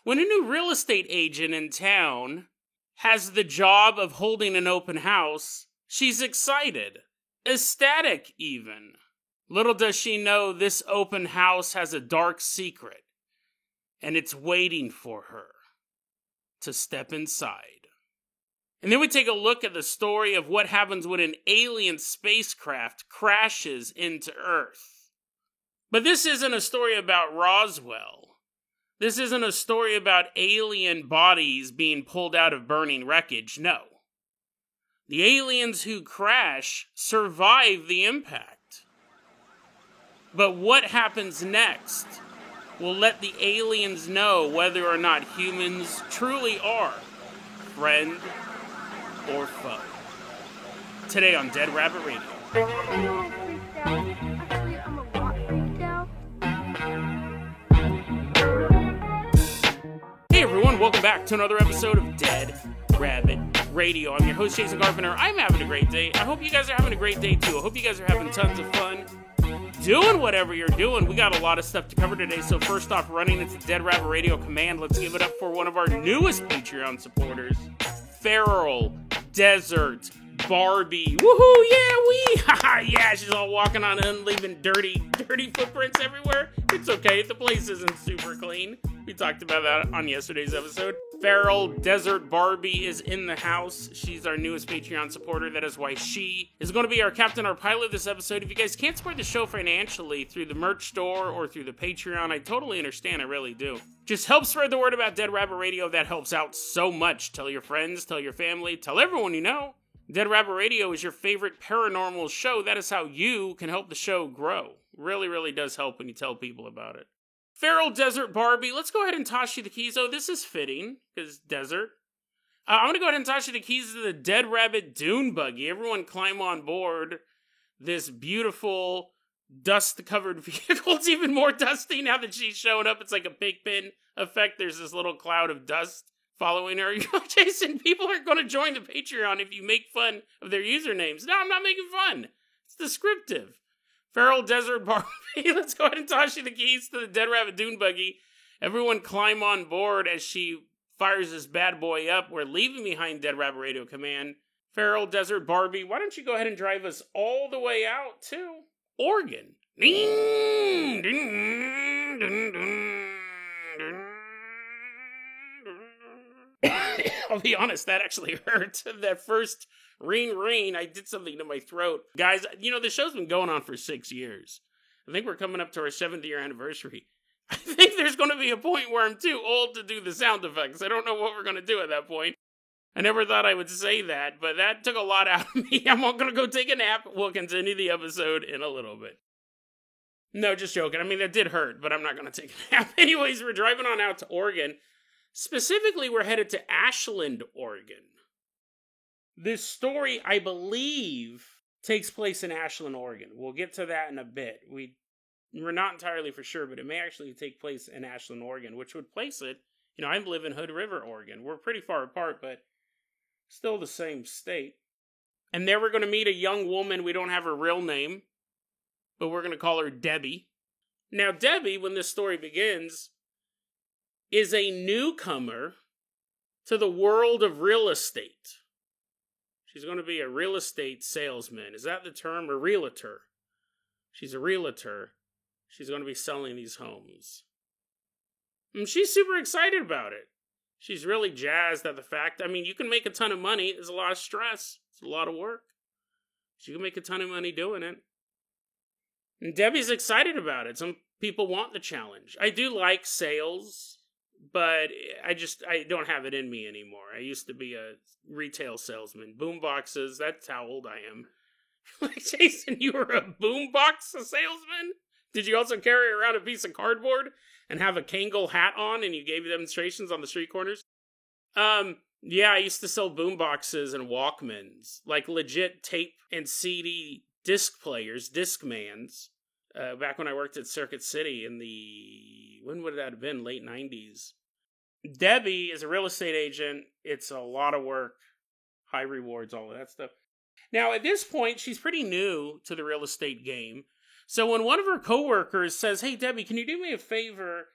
When a new real estate agent in town has the job of holding an open house, she's excited. Ecstatic, even. Little does she know this open house has a dark secret, and it's waiting for her to step inside. And then we take a look at the story of what happens when an alien spacecraft crashes into Earth. But this isn't a story about Roswell. This isn't a story about alien bodies being pulled out of burning wreckage, no. The aliens who crash survive the impact. But what happens next will let the aliens know whether or not humans truly are friend or foe. Today on Dead Rabbit Radio. Hey everyone, welcome back to another episode of Dead Rabbit Radio. I'm your host, Jason Carpenter. I'm having a great day. I hope you guys are having a great day too. I hope you guys are having tons of fun doing whatever you're doing. We got a lot of stuff to cover today, so first off, running into Dead Rabbit Radio Command, let's give it up for one of our newest Patreon supporters, Feral Desert Barbie. Woohoo, yeah, yeah, she's all walking on and leaving dirty footprints everywhere. It's okay, the place isn't super clean. We talked about that on yesterday's episode. Feral Desert Barbie is in the house. She's our newest Patreon supporter. That is why she is going to be our captain, our pilot this episode. If you guys can't support the show financially through the merch store or through the Patreon, I totally understand. I really do. Just help spread the word about Dead Rabbit Radio. That helps out so much. Tell your friends, tell your family, tell everyone you know. Dead Rabbit Radio is your favorite paranormal show. That is how you can help the show grow. Really, really does help when you tell people about it. Feral Desert Barbie, let's go ahead and toss you the keys. Oh, this is fitting, because desert. I'm going to go ahead and toss you the keys to the Dead Rabbit Dune Buggy. Everyone climb on board this beautiful, dust-covered vehicle. It's even more dusty now that she's showing up. It's like a Pigpen effect. There's this little cloud of dust following her. You know, Jason, people aren't going to join the Patreon if you make fun of their usernames. No, I'm not making fun. It's descriptive. Feral Desert Barbie, let's go ahead and toss you the keys to the Dead Rabbit Dune Buggy. Everyone climb on board as she fires this bad boy up. We're leaving behind Dead Rabbit Radio Command. Feral Desert Barbie, why don't you go ahead and drive us all the way out to Oregon? I'll be honest, that actually hurt. That first ring, I did something to my throat. Guys, you know, the show's been going on for 6 years. I think we're coming up to our 7th year anniversary. I think there's going to be a point where I'm too old to do the sound effects. I don't know what we're going to do at that point. I never thought I would say that, but that took a lot out of me. I'm going to go take a nap. We'll continue the episode in a little bit. No, just joking. I mean, that did hurt, but I'm not going to take a nap. Anyways, we're driving on out to Oregon. Specifically, we're headed to Ashland, Oregon. This story, I believe, takes place in Ashland, Oregon. We'll get to that in a bit. We're not entirely for sure, but it may actually take place in Ashland, Oregon, which would place it, you know, I live in Hood River, Oregon. We're pretty far apart, but still the same state. And there we're going to meet a young woman. We don't have her real name, but we're going to call her Debbie. Now, Debbie, when this story begins, is a newcomer to the world of real estate. She's going to be a real estate salesman. Is that the term? A realtor. She's a realtor. She's going to be selling these homes. And she's super excited about it. She's really jazzed at the fact, I mean, you can make a ton of money. There's a lot of stress. It's a lot of work. She can make a ton of money doing it. And Debbie's excited about it. Some people want the challenge. I do like sales, but I don't have it in me anymore. I used to be a retail salesman. Boomboxes, that's how old I am. Like, Jason, you were a boombox salesman? Did you also carry around a piece of cardboard and have a Kangol hat on and you gave demonstrations on the street corners? Yeah, I used to sell boomboxes and Walkmans. Like legit tape and CD disc players, Discmans. Back when I worked at Circuit City in when would that have been? Late 90s. Debbie is a real estate agent. It's a lot of work, high rewards, all of that stuff. Now, at this point, she's pretty new to the real estate game. So when one of her coworkers says, "Hey, Debbie, can you do me a favor?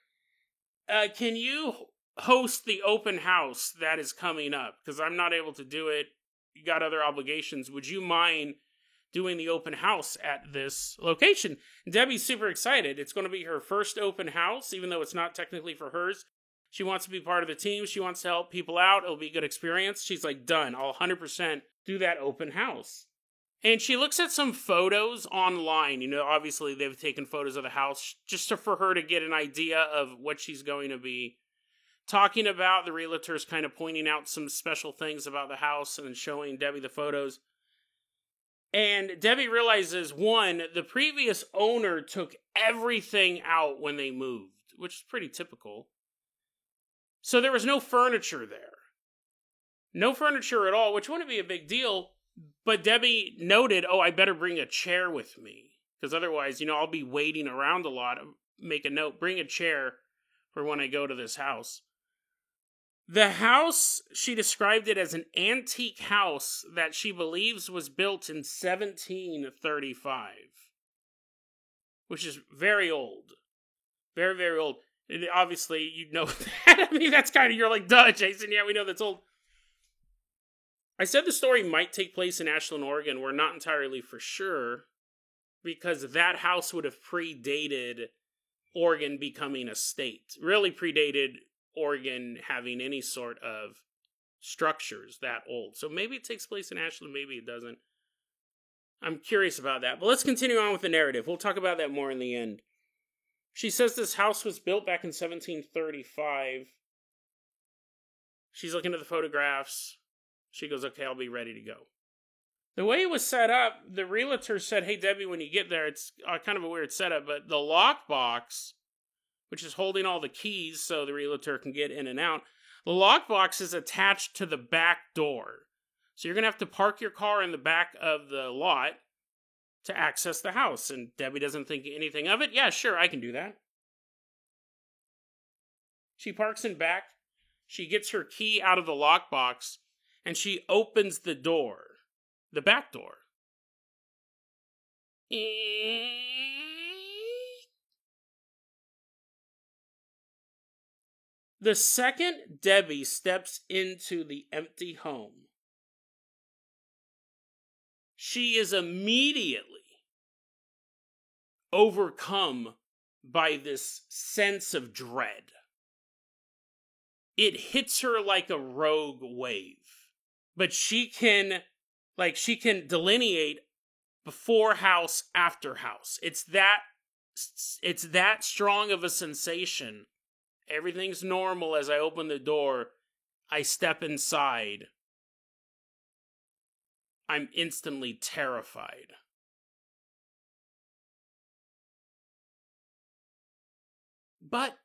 Can you host the open house that is coming up? Because I'm not able to do it. You got other obligations. Would you mind doing the open house at this location? And Debbie's super excited. It's going to be her first open house, even though it's not technically for hers. She wants to be part of the team. She wants to help people out. It'll be a good experience. She's like, done. I'll 100% do that open house. And she looks at some photos online. Obviously they've taken photos of the house just for her to get an idea of what she's going to be talking about. The realtor's kind of pointing out some special things about the house and showing Debbie the photos. And Debbie realizes, one, the previous owner took everything out when they moved, which is pretty typical. So there was no furniture there. No furniture at all, which wouldn't be a big deal. But Debbie noted, I better bring a chair with me. Because otherwise, I'll be waiting around a lot. Make a note, bring a chair for when I go to this house. The house, she described it as an antique house that she believes was built in 1735. Which is very old. Very, very old. And obviously, you know that. I mean, that's kind of, you're like, duh, Jason. Yeah, we know that's old. I said the story might take place in Ashland, Oregon. We're not entirely for sure. Because that house would have predated Oregon becoming a state. Really predated Oregon having any sort of structures that old. So maybe it takes place in Ashland, maybe it doesn't. I'm curious about that. But let's continue on with the narrative. We'll talk about that more in the end. She says this house was built back in 1735. She's looking at the photographs. She goes, okay, I'll be ready to go. The way it was set up, the realtor said, hey, Debbie, when you get there, it's kind of a weird setup, but the lockbox, which is holding all the keys so the realtor can get in and out, the lockbox is attached to the back door. So you're going to have to park your car in the back of the lot to access the house. And Debbie doesn't think anything of it. Yeah, sure, I can do that. She parks in back. She gets her key out of the lockbox, and she opens the door. The back door. The second Debbie steps into the empty home, she is immediately overcome by this sense of dread. It hits her like a rogue wave. But she can delineate before house, after house. It's that strong of a sensation. Everything's normal as I open the door. I step inside. I'm instantly terrified. But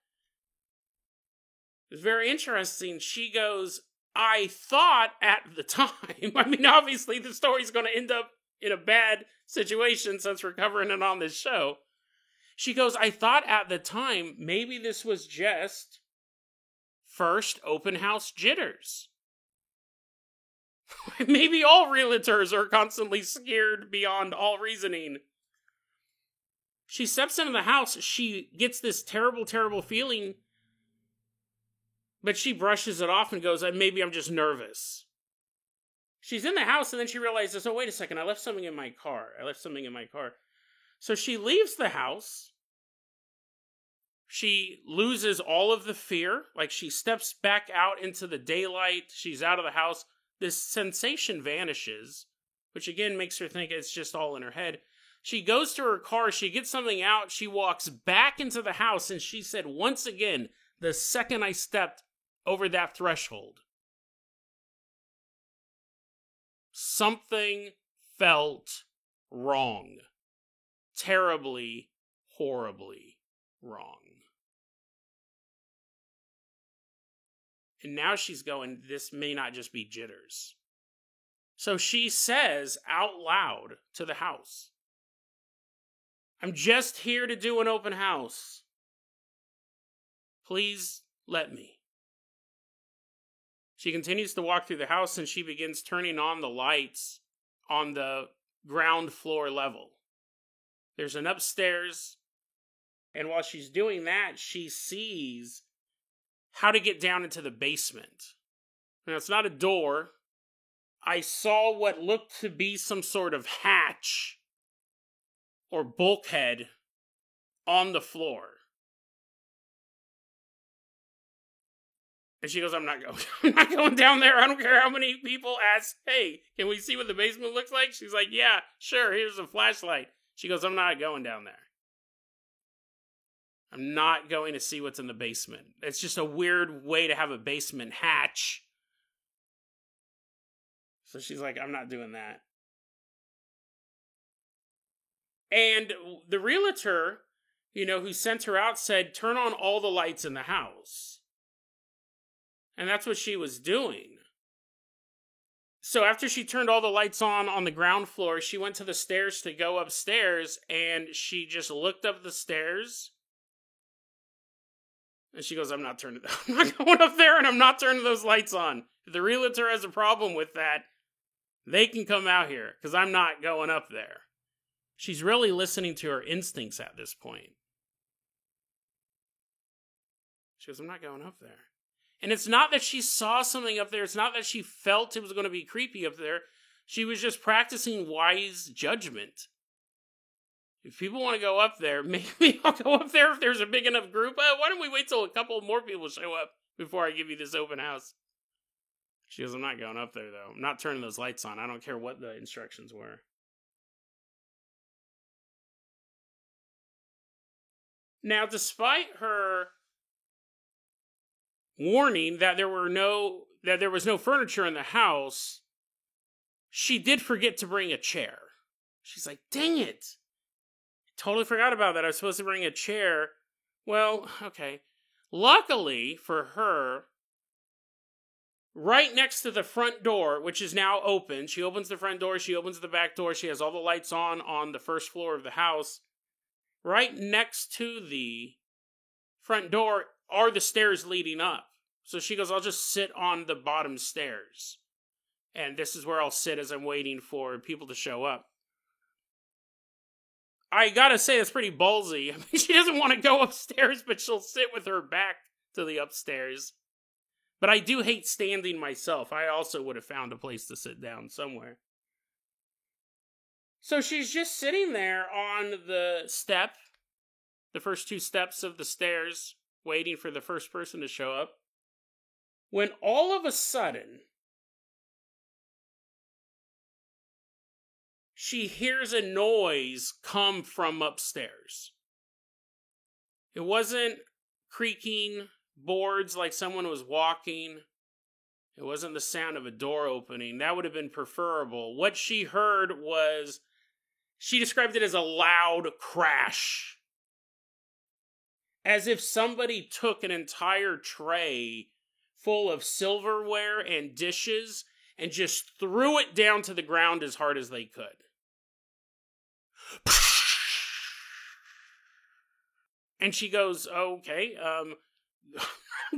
it's very interesting. She goes, I thought at the time, I mean, obviously the story's going to end up in a bad situation since we're covering it on this show. She goes, I thought at the time maybe this was just first open house jitters. Maybe all realtors are constantly scared beyond all reasoning. She steps into the house. She gets this terrible, terrible feeling, but she brushes it off and goes, maybe I'm just nervous. She's in the house, and then she realizes, wait a second, I left something in my car. So she leaves the house. She loses all of the fear. Like, she steps back out into the daylight. She's out of the house. This sensation vanishes, which again makes her think it's just all in her head. She goes to her car. She gets something out. She walks back into the house, and she said, once again, the second I stepped over that threshold, something felt wrong. Terribly, horribly wrong. And now she's going, this may not just be jitters. So she says out loud to the house, I'm just here to do an open house. Please let me. She continues to walk through the house, and she begins turning on the lights on the ground floor level. There's an upstairs, and while she's doing that, she sees how to get down into the basement. Now, it's not a door. I saw what looked to be some sort of hatch or bulkhead on the floor. And she goes, I'm not going down there. I don't care how many people ask, hey, can we see what the basement looks like? She's like, yeah, sure, here's a flashlight. She goes, I'm not going down there. I'm not going to see what's in the basement. It's just a weird way to have a basement hatch. So she's like, I'm not doing that. And the realtor, who sent her out said, turn on all the lights in the house. And that's what she was doing. So after she turned all the lights on the ground floor, she went to the stairs to go upstairs, and she just looked up the stairs. And she goes, I'm not going up there, and I'm not turning those lights on. If the realtor has a problem with that, they can come out here, because I'm not going up there. She's really listening to her instincts at this point. She goes, I'm not going up there. And it's not that she saw something up there. It's not that she felt it was going to be creepy up there. She was just practicing wise judgment. If people want to go up there, maybe I'll go up there if there's a big enough group. Why don't we wait till a couple more people show up before I give you this open house? She goes, I'm not going up there, though. I'm not turning those lights on. I don't care what the instructions were. Now, despite her warning that there was no furniture in the house, she did forget to bring a chair. She's like, dang it. Totally forgot about that. I was supposed to bring a chair. Well, okay. Luckily for her, right next to the front door, which is now open, she opens the front door, she opens the back door, she has all the lights on the first floor of the house. Right next to the front door are the stairs leading up. So she goes, I'll just sit on the bottom stairs. And this is where I'll sit as I'm waiting for people to show up. I gotta say, it's pretty ballsy. I mean, she doesn't want to go upstairs, but she'll sit with her back to the upstairs. But I do hate standing myself. I also would have found a place to sit down somewhere. So she's just sitting there on the step, the first two steps of the stairs, waiting for the first person to show up, when all of a sudden, she hears a noise come from upstairs. It wasn't creaking boards like someone was walking. It wasn't the sound of a door opening. That would have been preferable. What she heard was, she described it as a loud crash. As if somebody took an entire tray full of silverware and dishes and just threw it down to the ground as hard as they could. And she goes, okay, I'm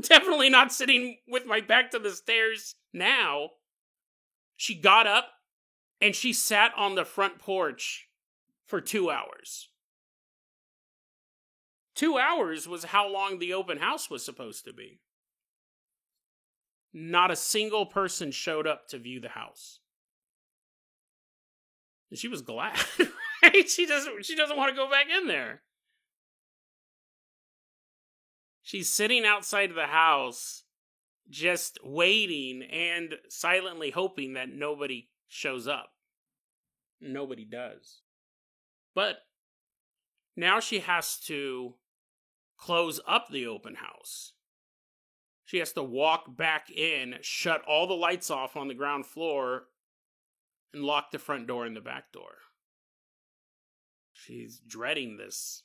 definitely not sitting with my back to the stairs now. She got up and she sat on the front porch for 2 hours. 2 hours was how long the open house was supposed to be. Not a single person showed up to view the house. And she was glad. Right? She doesn't want to go back in there. She's sitting outside of the house, just waiting and silently hoping that nobody shows up. Nobody does. But now she has to close up the open house. She has to walk back in, shut all the lights off on the ground floor, and lock the front door and the back door. She's dreading this.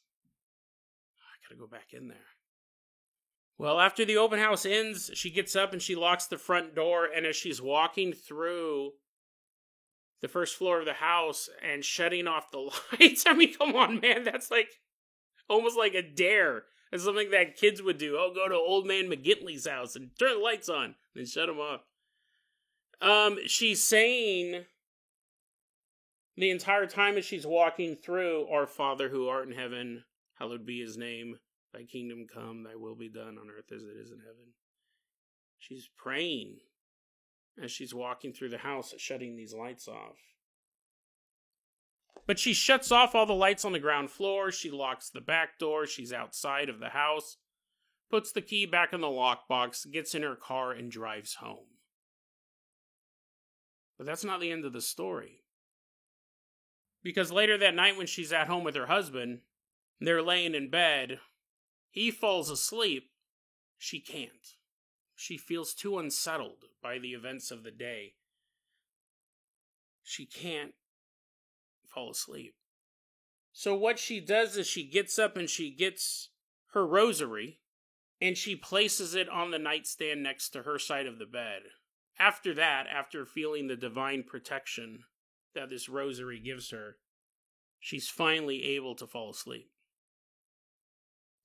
I gotta go back in there. Well, after the open house ends, she gets up and she locks the front door, and as she's walking through the first floor of the house and shutting off the lights, I mean, come on, man, that's like almost like a dare. It's something that kids would do. Oh, go to old man McGintley's house and turn the lights on and shut them off. She's saying the entire time as she's walking through, Our Father who art in heaven, hallowed be his name. Thy kingdom come, thy will be done on earth as it is in heaven. She's praying as she's walking through the house, shutting these lights off. But she shuts off all the lights on the ground floor. She locks the back door. She's outside of the house, puts the key back in the lockbox, gets in her car, and drives home. But that's not the end of the story. Because later that night when she's at home with her husband, they're laying in bed, he falls asleep, she can't. She feels too unsettled by the events of the day. She can't fall asleep. So what she does is she gets up and she gets her rosary and she places it on the nightstand next to her side of the bed. After that, after feeling the divine protection that this rosary gives her, she's finally able to fall asleep.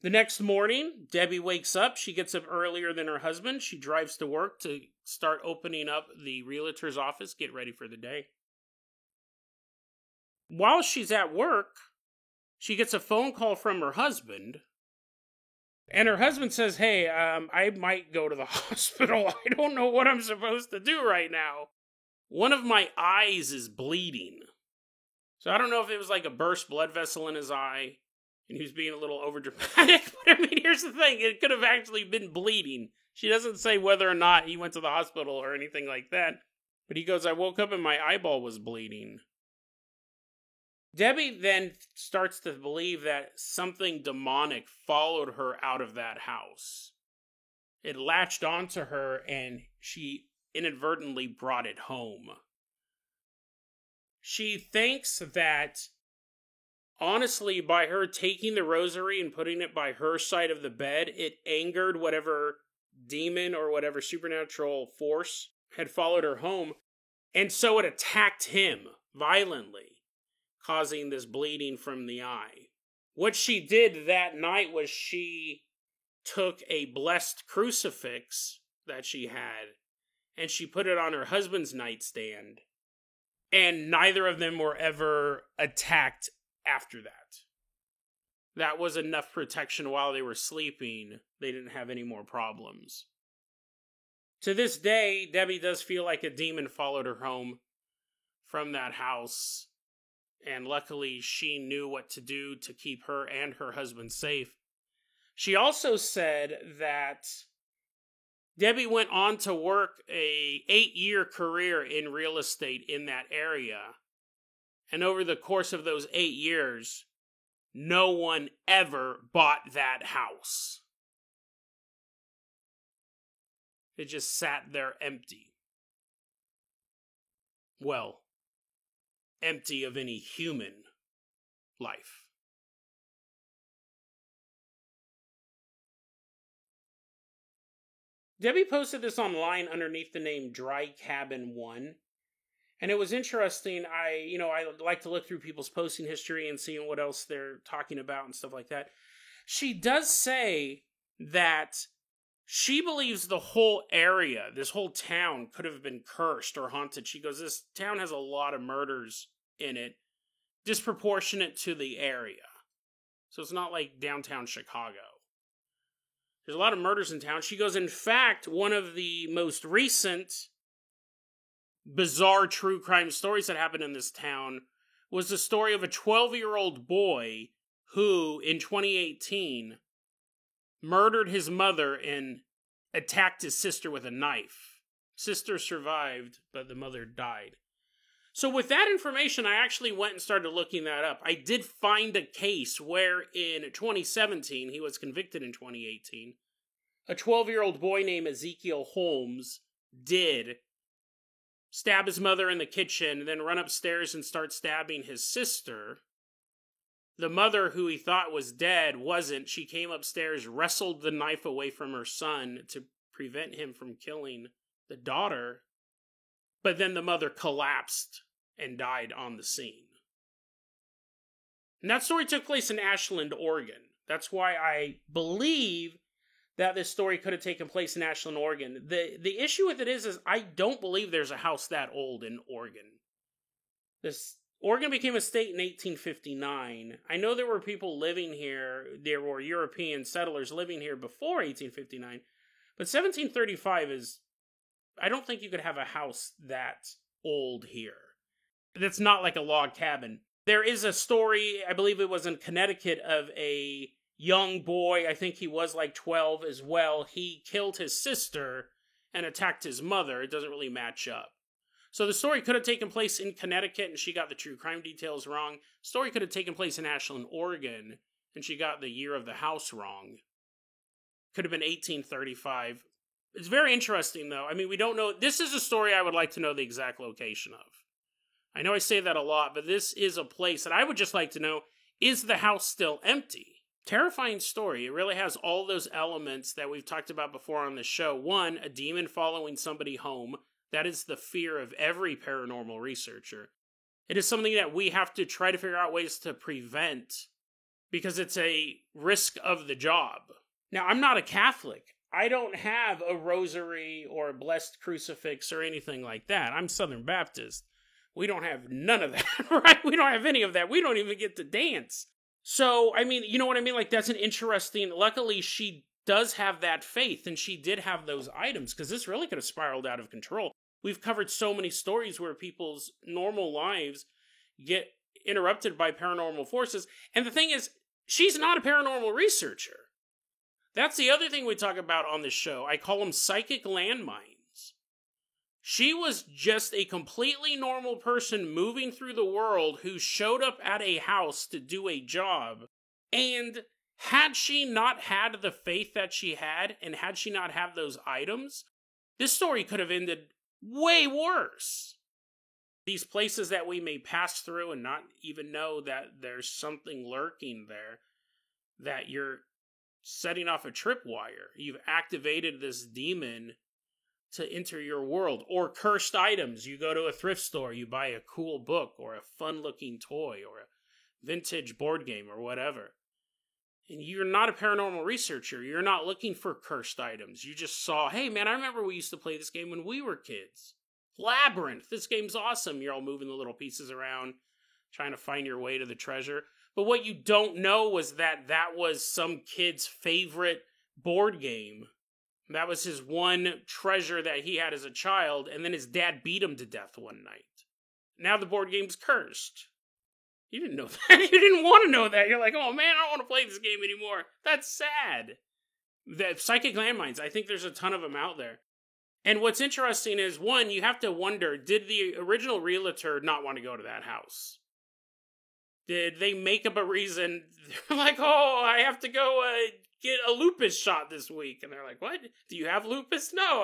The next morning, Debbie wakes up. She gets up earlier than her husband. She drives to work to start opening up the realtor's office, get ready for the day. While she's at work, she gets a phone call from her husband. And her husband says, hey, I might go to the hospital. I don't know what I'm supposed to do right now. One of my eyes is bleeding. So I don't know if it was like a burst blood vessel in his eye, and he was being a little overdramatic. But I mean, here's the thing. It could have actually been bleeding. She doesn't say whether or not he went to the hospital or anything like that. But he goes, I woke up and my eyeball was bleeding. Debbie then starts to believe that something demonic followed her out of that house. It latched onto her and she inadvertently brought it home. She thinks that, honestly, by her taking the rosary and putting it by her side of the bed, it angered whatever demon or whatever supernatural force had followed her home, and so it attacked him violently, causing this bleeding from the eye. What she did that night was she took a blessed crucifix that she had, and she put it on her husband's nightstand, and neither of them were ever attacked after that. That was enough protection while they were sleeping. They didn't have any more problems. To this day, Debbie does feel like a demon followed her home from that house. And luckily, she knew what to do to keep her and her husband safe. She also said that Debbie went on to work a 8-year career in real estate in that area. And over the course of those 8 years, no one ever bought that house. It just sat there empty. Well, empty of any human life. Debbie posted this online underneath the name Dry Cabin 1. And it was interesting. I like to look through people's posting history and seeing what else they're talking about and stuff like that. She does say that she believes the whole area, this whole town, could have been cursed or haunted. She goes, this town has a lot of murders in it, disproportionate to the area. So it's not like downtown Chicago. There's a lot of murders in town. She goes, in fact, one of the most recent bizarre true crime stories that happened in this town was the story of a 12-year-old boy who, in 2018, murdered his mother and attacked his sister with a knife. Sister survived, but the mother died. So with that information, I actually went and started looking that up. I did find a case where in 2017, he was convicted in 2018, a 12-year-old boy named Ezekiel Holmes did stab his mother in the kitchen, then run upstairs and start stabbing his sister. The mother, who he thought was dead, wasn't. She came upstairs, wrestled the knife away from her son to prevent him from killing the daughter. But then the mother collapsed and died on the scene. And that story took place in Ashland, Oregon. That's why I believe that this story could have taken place in Ashland, Oregon. The issue with it is I don't believe there's a house that old in Oregon. This Oregon became a state in 1859. I know there were people living here, there were European settlers living here before 1859, but 1735 is, I don't think you could have a house that old here. That's not like a log cabin. There is a story, I believe it was in Connecticut, of a young boy, I think he was like 12 as well. He killed his sister and attacked his mother. It doesn't really match up. So the story could have taken place in Connecticut and she got the true crime details wrong. The story could have taken place in Ashland, Oregon, and she got the year of the house wrong. Could have been 1835. It's very interesting, though. I mean, we don't know. This is a story I would like to know the exact location of. I know I say that a lot, but this is a place that I would just like to know, is the house still empty? Terrifying story. It really has all those elements that we've talked about before on the show. One, a demon following somebody home. That is the fear of every paranormal researcher. It is something that we have to try to figure out ways to prevent because it's a risk of the job. Now, I'm not a Catholic. I don't have a rosary or a blessed crucifix or anything like that. I'm Southern Baptist. We don't have none of that, right? We don't have any of that. We don't even get to dance. So, I mean, you know what I mean? Like, that's an interesting... Luckily, she does have that faith, and she did have those items, because this really could have spiraled out of control. We've covered so many stories where people's normal lives get interrupted by paranormal forces. And the thing is, she's not a paranormal researcher. That's the other thing we talk about on this show. I call them psychic landmines. She was just a completely normal person moving through the world who showed up at a house to do a job. And had she not had the faith that she had, and had she not had those items, this story could have ended way worse. These places that we may pass through and not even know that there's something lurking there, that you're setting off a tripwire. You've activated this demon to enter your world. Or cursed items. You go to a thrift store, you buy a cool book or a fun-looking toy or a vintage board game or whatever. And you're not a paranormal researcher. You're not looking for cursed items. You just saw, hey man, I remember we used to play this game when we were kids. Labyrinth. This game's awesome. You're all moving the little pieces around, trying to find your way to the treasure. But what you don't know was that that was some kid's favorite board game. That was his one treasure that he had as a child, and then his dad beat him to death one night. Now the board game's cursed. You didn't know that. You didn't want to know that. You're like, oh man, I don't want to play this game anymore. That's sad. The psychic landmines, I think there's a ton of them out there. And what's interesting is, one, you have to wonder, did the original realtor not want to go to that house? Did they make up a reason? They're like, oh, I have to go get a lupus shot this week. And they're like, what? Do you have lupus? No,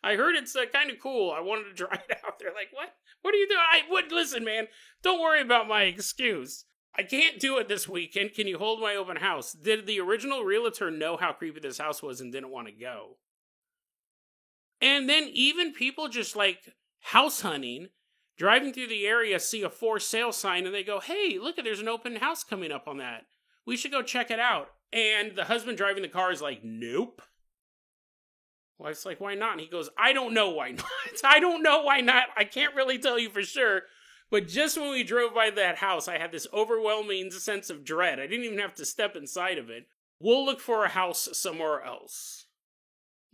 I heard it's kind of cool. I wanted to try it out. They're like, what? What are you doing? Listen, man, don't worry about my excuse. I can't do it this weekend. Can you hold my open house? Did the original realtor know how creepy this house was and didn't want to go? And then even people just like house hunting, driving through the area, see a for sale sign, and they go, hey, look, there's an open house coming up on that. We should go check it out. And the husband driving the car is like, nope. Wife's like, why not? And he goes, I don't know why not. I don't know why not. I can't really tell you for sure. But just when we drove by that house, I had this overwhelming sense of dread. I didn't even have to step inside of it. We'll look for a house somewhere else.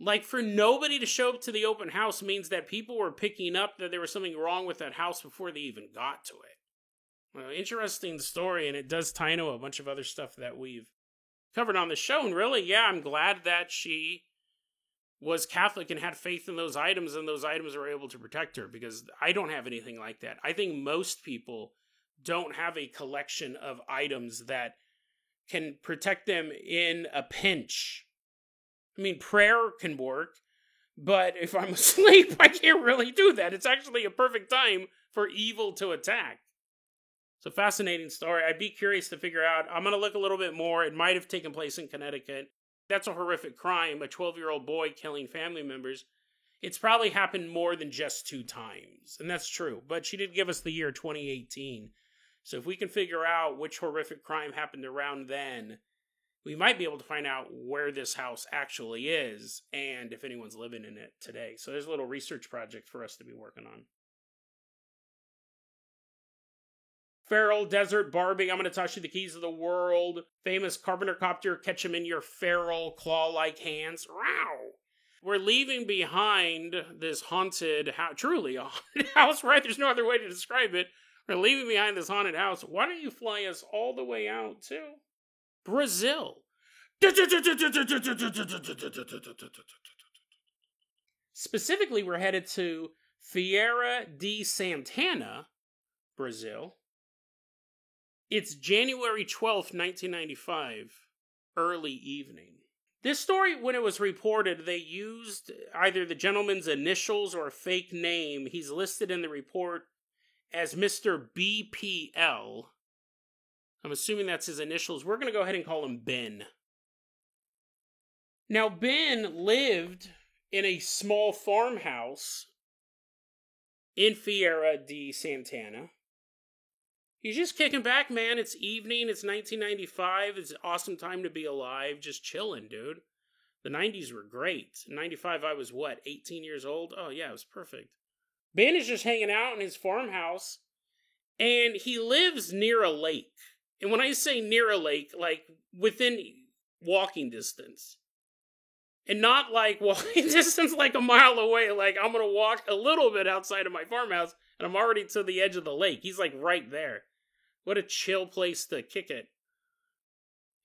Like, for nobody to show up to the open house means that people were picking up that there was something wrong with that house before they even got to it. Well, interesting story, and it does tie into a bunch of other stuff that we've covered on the show. And really, yeah, I'm glad that she was Catholic and had faith in those items, and those items were able to protect her, because I don't have anything like that. I think most people don't have a collection of items that can protect them in a pinch. I mean, prayer can work, but if I'm asleep, I can't really do that. It's actually a perfect time for evil to attack. It's a fascinating story. I'd be curious to figure out. I'm going to look a little bit more. It might have taken place in Connecticut. That's a horrific crime, a 12-year-old boy killing family members. It's probably happened more than just 2 times, and that's true. But she did give us the year 2018. So if we can figure out which horrific crime happened around then, we might be able to find out where this house actually is and if anyone's living in it today. So there's a little research project for us to be working on. Feral Desert Barbie, I'm going to toss you the keys of the world. Famous Carpenter Copter, catch him in your feral claw-like hands. Wow. We're leaving behind this haunted house, truly a haunted house, right? There's no other way to describe it. We're leaving behind this haunted house. Why don't you fly us all the way out to Brazil? Specifically, we're headed to Feira de Santana, Brazil. It's January 12th, 1995, early evening. This story, when it was reported, they used either the gentleman's initials or a fake name. He's listed in the report as Mr. BPL. I'm assuming that's his initials. We're going to go ahead and call him Ben. Now, Ben lived in a small farmhouse in Feira de Santana. He's just kicking back, man. It's evening. It's 1995. It's an awesome time to be alive. Just chilling, dude. The 90s were great. In 95, I was, 18 years old? Oh, yeah, it was perfect. Ben is just hanging out in his farmhouse, and he lives near a lake. And when I say near a lake, like within walking distance. And not like walking distance like a mile away. Like, I'm going to walk a little bit outside of my farmhouse, and I'm already to the edge of the lake. He's like right there. What a chill place to kick it.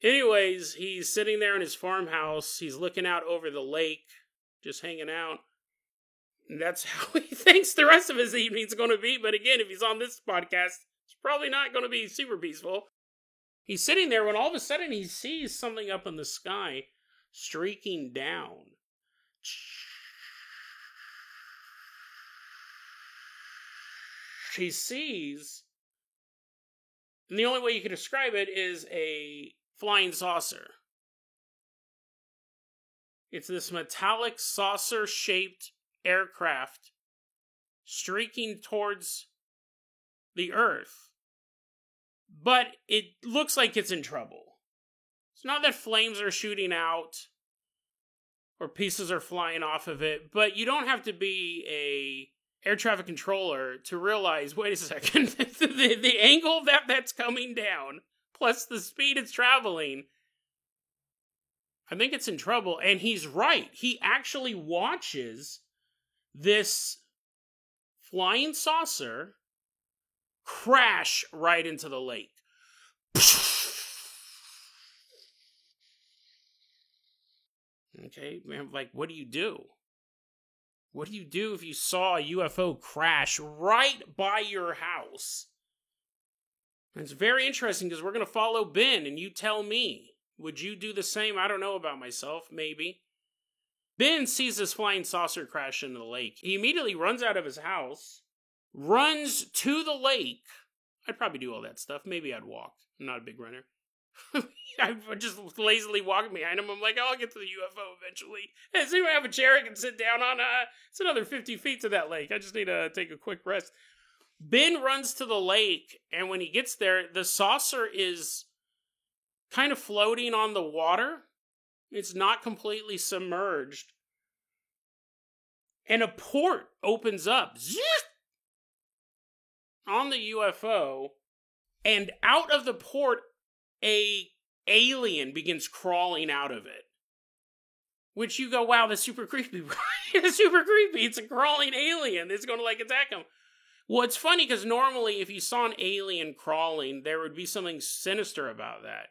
Anyways, he's sitting there in his farmhouse. He's looking out over the lake, just hanging out. And that's how he thinks the rest of his evening's going to be. But again, if he's on this podcast, it's probably not going to be super peaceful. He's sitting there when all of a sudden he sees something up in the sky streaking down. He sees, and the only way you can describe it is a flying saucer. It's this metallic saucer-shaped aircraft streaking towards the Earth. But it looks like it's in trouble. It's not that flames are shooting out or pieces are flying off of it, but you don't have to be a air traffic controller to realize, wait a second, the angle that's coming down, plus the speed it's traveling, I think it's in trouble. And he's right. He actually watches this flying saucer crash right into the lake. Okay, man, like, what do you do? What do you do if you saw a UFO crash right by your house? And it's very interesting because we're going to follow Ben, and you tell me, would you do the same? I don't know about myself, maybe. Ben sees this flying saucer crash into the lake. He immediately runs out of his house, runs to the lake. I'd probably do all that stuff. Maybe I'd walk. I'm not a big runner. I would just lazily walk behind him. I'm like, I'll get to the UFO eventually. Hey, does anyone have a chair I can sit down on? It's another 50 feet to that lake. I just need to take a quick rest. Ben runs to the lake, and when he gets there, the saucer is kind of floating on the water. It's not completely submerged. And a port opens up on the UFO, and out of the port, a alien begins crawling out of it. Which you go, wow, that's super creepy, right? It's super creepy. It's a crawling alien. It's going to, attack him. Well, it's funny because normally if you saw an alien crawling, there would be something sinister about that.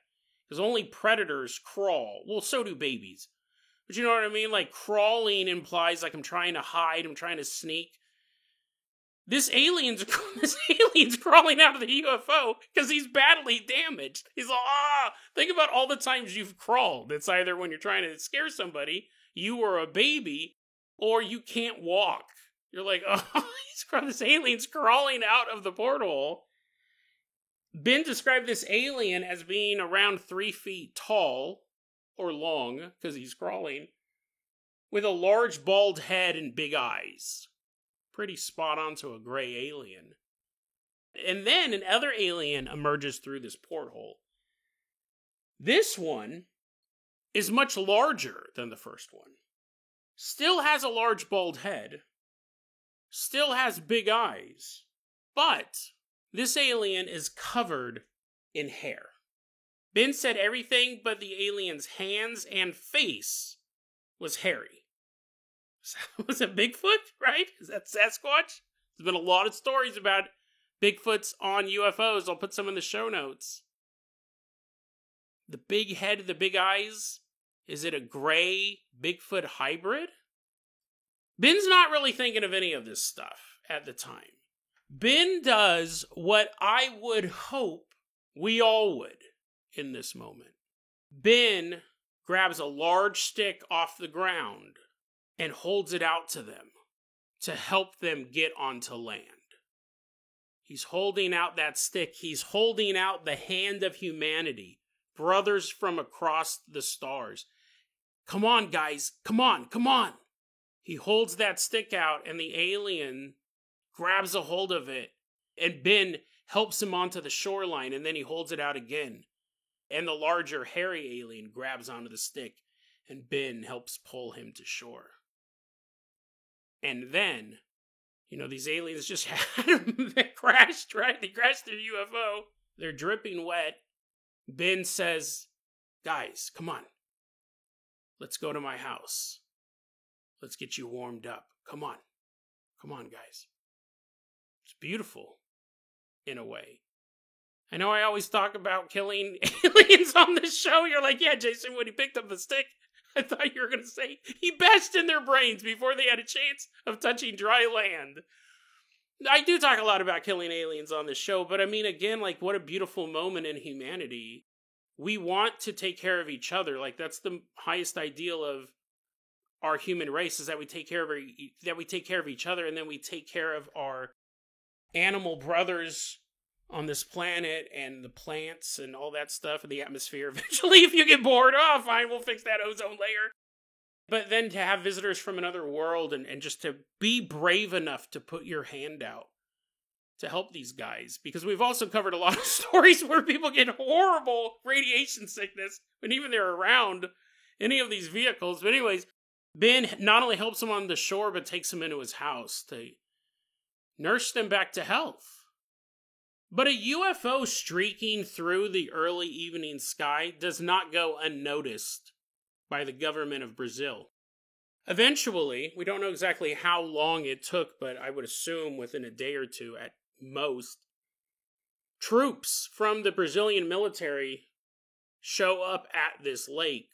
Because only predators crawl. Well, so do babies. But you know what I mean? Like, crawling implies, I'm trying to hide, I'm trying to sneak. This alien's crawling out of the UFO because he's badly damaged. He's like, think about all the times you've crawled. It's either when you're trying to scare somebody, you or a baby, or you can't walk. You're like, this alien's crawling out of the porthole. Ben described this alien as being around 3 feet tall, or long, because he's crawling, with a large bald head and big eyes. Pretty spot on to a gray alien. And then another alien emerges through this porthole. This one is much larger than the first one. Still has a large bald head. Still has big eyes. But This alien is covered in hair. Ben said everything but the alien's hands and face was hairy. Was it Bigfoot, right? Is that Sasquatch? There's been a lot of stories about Bigfoots on UFOs. I'll put some in the show notes. The big head, the big eyes. Is it a gray Bigfoot hybrid? Ben's not really thinking of any of this stuff at the time. Ben does what I would hope we all would in this moment. Ben grabs a large stick off the ground and holds it out to them to help them get onto land. He's holding out that stick. He's holding out the hand of humanity. Brothers from across the stars. Come on, guys. Come on, come on. He holds that stick out and the alien grabs a hold of it. And Ben helps him onto the shoreline and then he holds it out again. And the larger hairy alien grabs onto the stick and Ben helps pull him to shore. And then, these aliens just had them. They crashed, right? They crashed their UFO. They're dripping wet. Ben says, guys, come on. Let's go to my house. Let's get you warmed up. Come on. Come on, guys. It's beautiful, in a way. I know I always talk about killing aliens on this show. You're like, yeah, Jason, when he picked up the stick, I thought you were going to say he bashed in their brains before they had a chance of touching dry land. I do talk a lot about killing aliens on this show, but I mean, again, like, what a beautiful moment in humanity. We want to take care of each other. Like, that's the highest ideal of our human race, is that we take care of each other, and then we take care of our animal brothers on this planet and the plants and all that stuff and the atmosphere. Eventually, if you get bored, oh, fine, we'll fix that ozone layer. But then to have visitors from another world and just to be brave enough to put your hand out to help these guys. Because we've also covered a lot of stories where people get horrible radiation sickness when even they're around any of these vehicles. But anyways, Ben not only helps them on the shore, but takes them into his house to nurse them back to health. But a UFO streaking through the early evening sky does not go unnoticed by the government of Brazil. Eventually, we don't know exactly how long it took, but I would assume within a day or two at most, troops from the Brazilian military show up at this lake.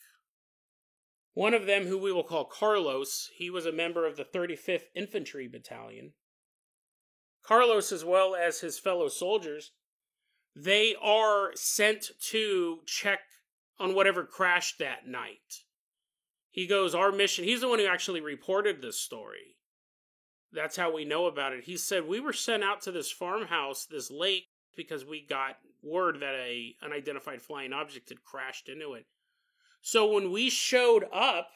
One of them, who we will call Carlos, he was a member of the 35th Infantry Battalion. Carlos, as well as his fellow soldiers, they are sent to check on whatever crashed that night. He goes, our mission, he's the one who actually reported this story. That's how we know about it. He said, we were sent out to this farmhouse, this lake, because we got word that an unidentified flying object had crashed into it. So when we showed up,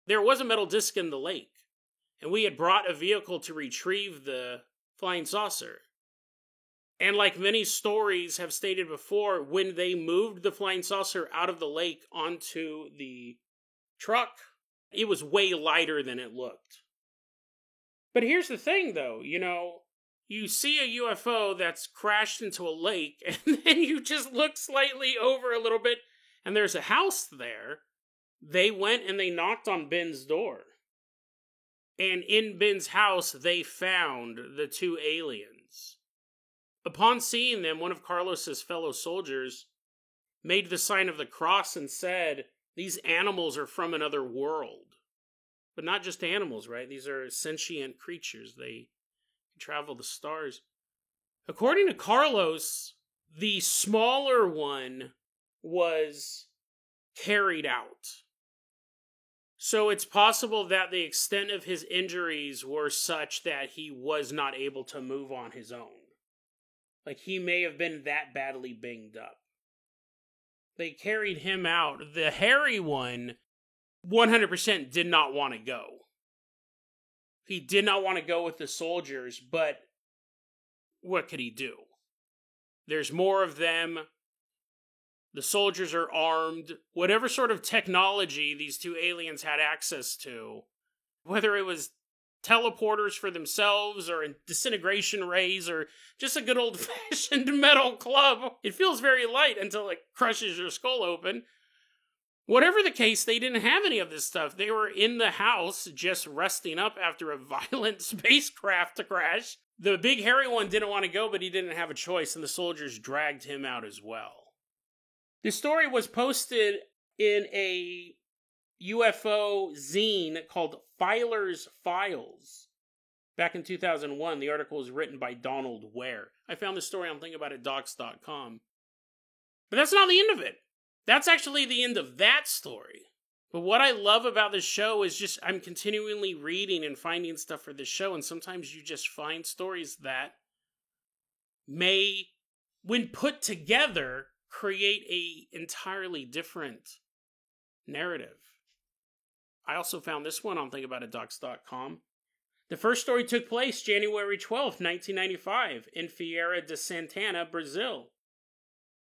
there was a metal disc in the lake, and we had brought a vehicle to retrieve the flying saucer. And like many stories have stated before, when they moved the flying saucer out of the lake onto the truck, it was way lighter than it looked. But here's the thing, though, you see a UFO that's crashed into a lake, and then you just look slightly over a little bit, and there's a house there. They went and they knocked on Ben's door. And in Ben's house, they found the two aliens. Upon seeing them, one of Carlos's fellow soldiers made the sign of the cross and said, these animals are from another world. But not just animals, right? These are sentient creatures. They travel the stars. According to Carlos, the smaller one was carried out. So it's possible that the extent of his injuries were such that he was not able to move on his own. Like, he may have been that badly banged up. They carried him out. The hairy one 100% did not want to go. He did not want to go with the soldiers, but what could he do? There's more of them. The soldiers are armed. Whatever sort of technology these two aliens had access to, whether it was teleporters for themselves or disintegration rays or just a good old-fashioned metal club. It feels very light until it crushes your skull open. Whatever the case, they didn't have any of this stuff. They were in the house just resting up after a violent spacecraft crash. The big hairy one didn't want to go, but he didn't have a choice, and the soldiers dragged him out as well. The story was posted in a UFO zine called Filer's Files back in 2001. The article was written by Donald Ware. I found this story on thinkaboutitdocs.com. But that's not the end of it. That's actually the end of that story. But what I love about this show is just I'm continually reading and finding stuff for this show, and sometimes you just find stories that may, when put together, create a entirely different narrative. I also found this one on thinkaboutitdocs.com. The first story took place January 12th, 1995, in Feira de Santana, Brazil.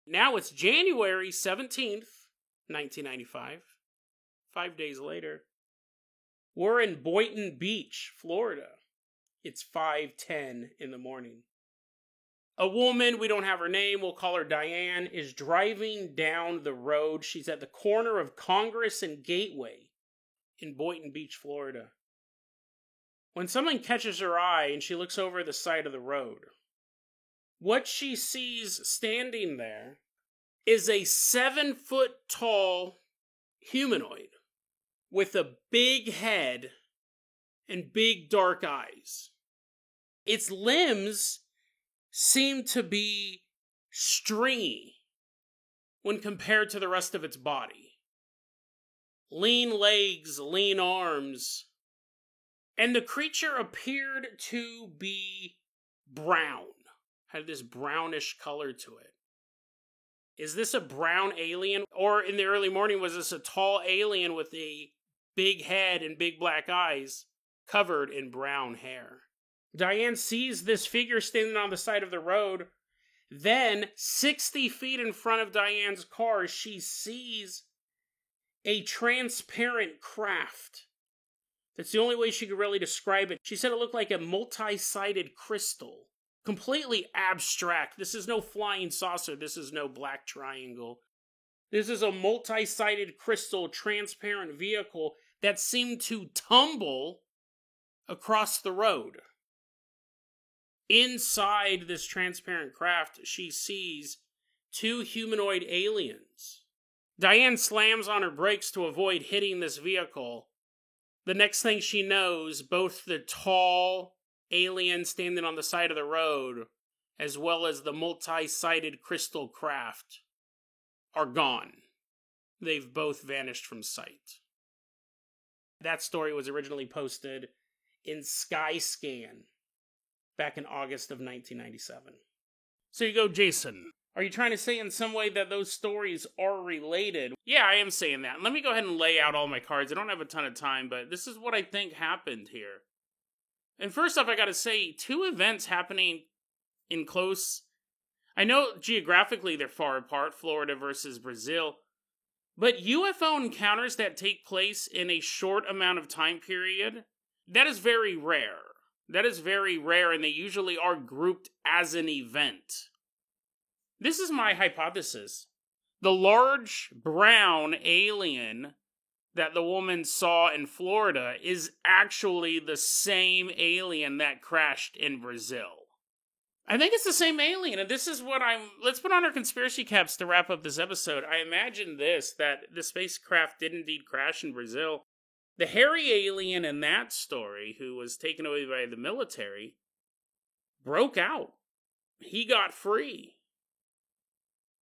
Now it's January 17th, 1995. 5 days later. We're in Boynton Beach, Florida. It's 5:10 in the morning. A woman, we don't have her name, we'll call her Diane, is driving down the road. She's at the corner of Congress and Gateway in Boynton Beach, Florida, when something catches her eye and she looks over the side of the road. What she sees standing there is a 7-foot-tall humanoid with a big head and big dark eyes. Its limbs seem to be stringy when compared to the rest of its body. Lean legs, lean arms, and the creature appeared to be brown. Had this brownish color to it. Is this a brown alien? Or in the early morning, was this a tall alien with a big head and big black eyes covered in brown hair? Diane sees this figure standing on the side of the road. Then, 60 feet in front of Diane's car, she sees a transparent craft. That's the only way she could really describe it. She said it looked like a multi-sided crystal. Completely abstract. This is no flying saucer. This is no black triangle. This is a multi-sided crystal transparent vehicle that seemed to tumble across the road. Inside this transparent craft, she sees 2 humanoid aliens. Diane slams on her brakes to avoid hitting this vehicle. The next thing she knows, both the tall alien standing on the side of the road, as well as the multi-sided crystal craft, are gone. They've both vanished from sight. That story was originally posted in Skyscan back in August of 1997. So you go, Jason, are you trying to say in some way that those stories are related? Yeah, I am saying that. Let me go ahead and lay out all my cards. I don't have a ton of time, but this is what I think happened here. And first off, I gotta say, 2 events happening in close... I know geographically they're far apart, Florida versus Brazil, but UFO encounters that take place in a short amount of time period, that is very rare. That is very rare, and they usually are grouped as an event. This is my hypothesis. The large brown alien that the woman saw in Florida is actually the same alien that crashed in Brazil. I think it's the same alien, and this is what let's put on our conspiracy caps to wrap up this episode. I imagine that the spacecraft did indeed crash in Brazil. The hairy alien in that story, who was taken away by the military, broke out. He got free.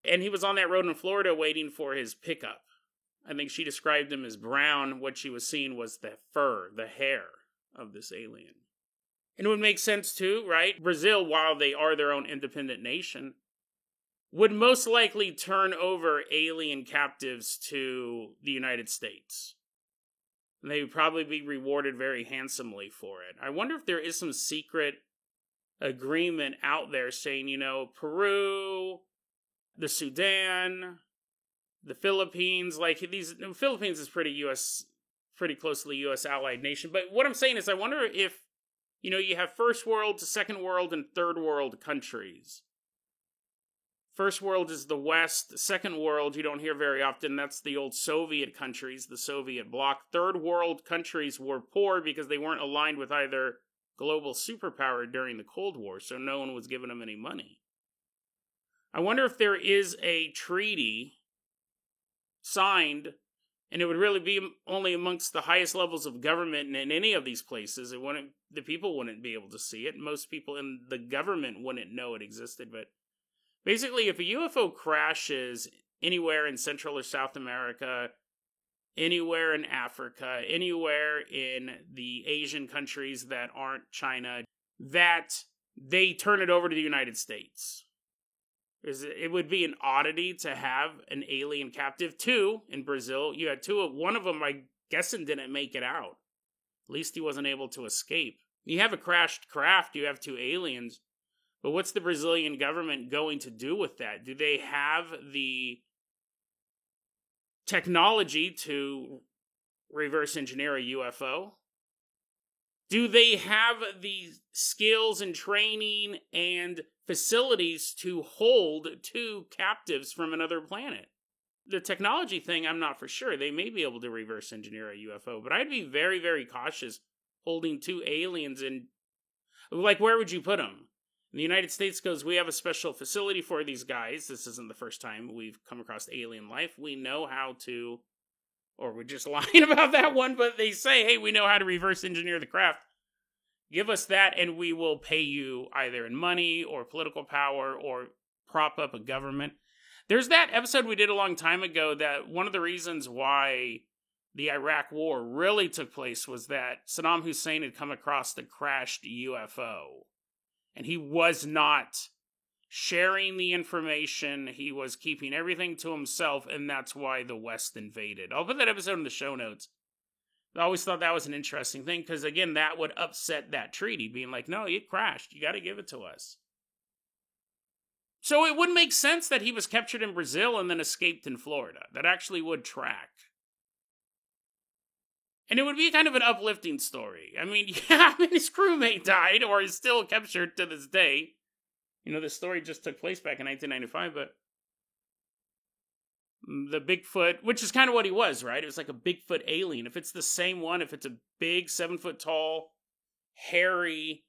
And he was on that road in Florida waiting for his pickup. I think she described him as brown. What she was seeing was the fur, the hair of this alien. And it would make sense too, right? Brazil, while they are their own independent nation, would most likely turn over alien captives to the United States. And they would probably be rewarded very handsomely for it. I wonder if there is some secret agreement out there saying, Peru, the Sudan, the Philippines, Philippines is pretty U.S. pretty closely U.S. allied nation. But what I'm saying is I wonder if, you have first world to second world and third world countries. First world is the West. Second world, you don't hear very often. That's the old Soviet countries, the Soviet bloc. Third world countries were poor because they weren't aligned with either global superpower during the Cold War, so no one was giving them any money. I wonder if there is a treaty signed, and it would really be only amongst the highest levels of government in any of these places. The people wouldn't be able to see it. Most people in the government wouldn't know it existed, but basically, if a UFO crashes anywhere in Central or South America, anywhere in Africa, anywhere in the Asian countries that aren't China, that they turn it over to the United States. It would be an oddity to have an alien captive. 2 in Brazil. You had 2. One of them, I'm guessing, didn't make it out. At least he wasn't able to escape. You have a crashed craft, you have 2 aliens. But what's the Brazilian government going to do with that? Do they have the technology to reverse engineer a UFO? Do they have the skills and training and facilities to hold 2 captives from another planet? The technology thing, I'm not for sure. They may be able to reverse engineer a UFO, but I'd be very, very cautious holding 2 aliens in. Like, where would you put them? The United States goes, we have a special facility for these guys. This isn't the first time we've come across alien life. We know how to, or we're just lying about that one, but they say, hey, we know how to reverse engineer the craft. Give us that and we will pay you either in money or political power or prop up a government. There's that episode we did a long time ago that one of the reasons why the Iraq War really took place was that Saddam Hussein had come across the crashed UFO. And he was not sharing the information. He was keeping everything to himself, and that's why the West invaded. I'll put that episode in the show notes. I always thought that was an interesting thing, because, again, that would upset that treaty, being like, no, it crashed. You got to give it to us. So it would make sense that he was captured in Brazil and then escaped in Florida. That actually would track. And it would be kind of an uplifting story. I mean, his crewmate died, or is still captured to this day. The story just took place back in 1995, but the Bigfoot, which is kind of what he was, right? It was like a Bigfoot alien. If it's the same one, if it's a big, 7-foot tall, hairy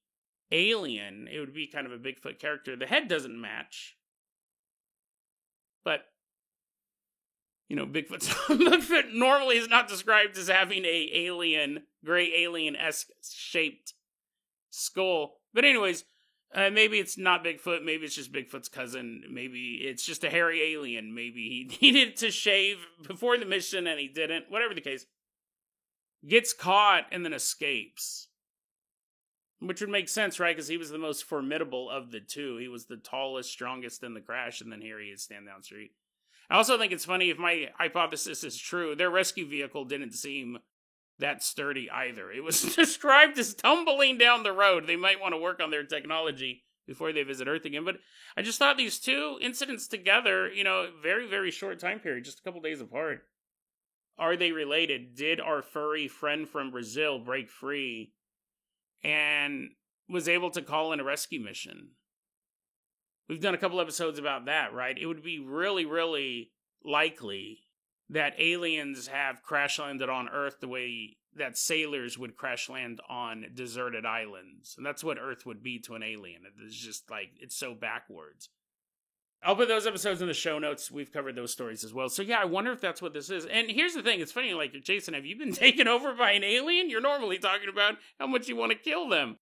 alien, it would be kind of a Bigfoot character. The head doesn't match. But Bigfoot normally is not described as having gray alien-esque shaped skull. But anyways, maybe it's not Bigfoot, maybe it's just Bigfoot's cousin, maybe it's just a hairy alien, maybe he needed to shave before the mission and he didn't, whatever the case. Gets caught and then escapes. Which would make sense, right? Because he was the most formidable of the 2. He was the tallest, strongest in the crash, and then here he is standing down the street. I also think it's funny, if my hypothesis is true, their rescue vehicle didn't seem that sturdy either. It was described as tumbling down the road. They might want to work on their technology before they visit Earth again. But I just thought these 2 incidents together, very, very short time period, just a couple days apart. Are they related? Did our furry friend from Brazil break free and was able to call in a rescue mission? We've done a couple episodes about that, right? It would be really, really likely that aliens have crash landed on Earth the way that sailors would crash land on deserted islands. And that's what Earth would be to an alien. It's just like, it's so backwards. I'll put those episodes in the show notes. We've covered those stories as well. So yeah, I wonder if that's what this is. And here's the thing. It's funny, like, Jason, have you been taken over by an alien? You're normally talking about how much you want to kill them.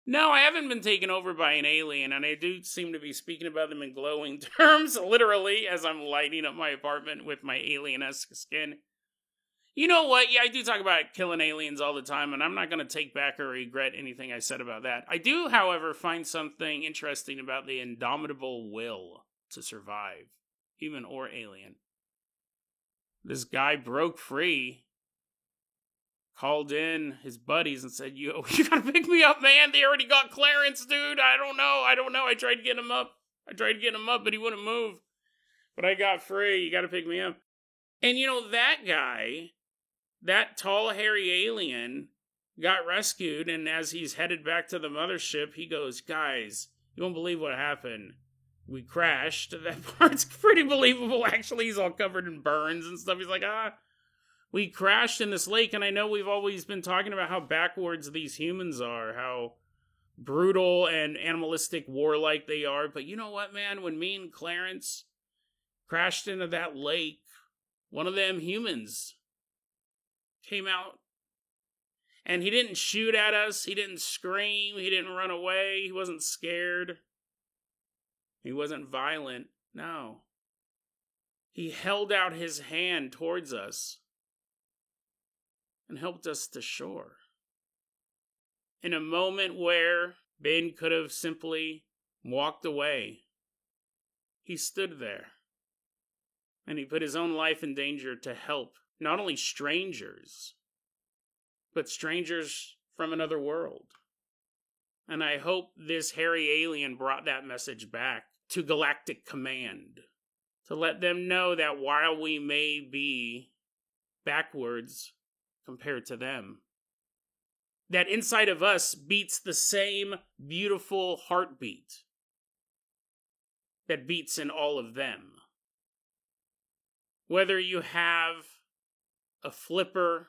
No, I haven't been taken over by an alien, and I do seem to be speaking about them in glowing terms, literally, as I'm lighting up my apartment with my alien-esque skin. You know what? Yeah, I do talk about killing aliens all the time, and I'm not going to take back or regret anything I said about that. I do, however, find something interesting about the indomitable will to survive, human or alien. This guy broke free, called in his buddies and said, you gotta pick me up, man. They already got Clarence, dude. I don't know. I tried to get him up, but he wouldn't move. But I got free. You gotta pick me up. And that guy that tall, hairy alien got rescued, and as he's headed back to the mothership, he goes, guys, you won't believe what happened. We crashed. That part's pretty believable, actually. He's all covered in burns and stuff. He's like, we crashed in this lake, and I know we've always been talking about how backwards these humans are, how brutal and animalistic, warlike they are, but you know what, man? When me and Clarence crashed into that lake, one of them humans came out, and he didn't shoot at us, he didn't scream, he didn't run away, he wasn't scared, he wasn't violent, no. He held out his hand towards us and helped us to shore. In a moment where Ben could have simply walked away, he stood there, and he put his own life in danger to help not only strangers, but strangers from another world. And I hope this hairy alien brought that message back to Galactic Command, to let them know that while we may be backwards compared to them, that inside of us beats the same beautiful heartbeat that beats in all of them. Whether you have a flipper,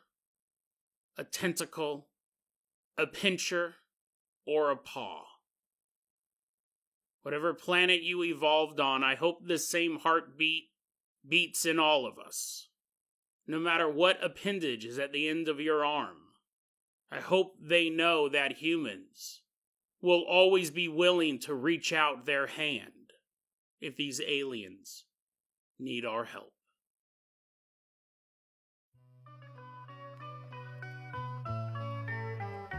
a tentacle, a pincher, or a paw. Whatever planet you evolved on, I hope the same heartbeat beats in all of us. No matter what appendage is at the end of your arm, I hope they know that humans will always be willing to reach out their hand if these aliens need our help.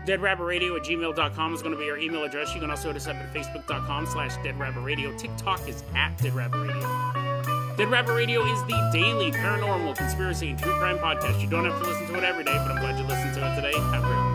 DeadRabbitRadio@gmail.com is going to be our email address. You can also hit us up at Facebook.com/DeadRabbitRadio. TikTok is @DeadRabbitRadio. Dead Rabbit Radio is the daily paranormal, conspiracy, and true crime podcast. You don't have to listen to it every day, but I'm glad you listened to it today. Have a great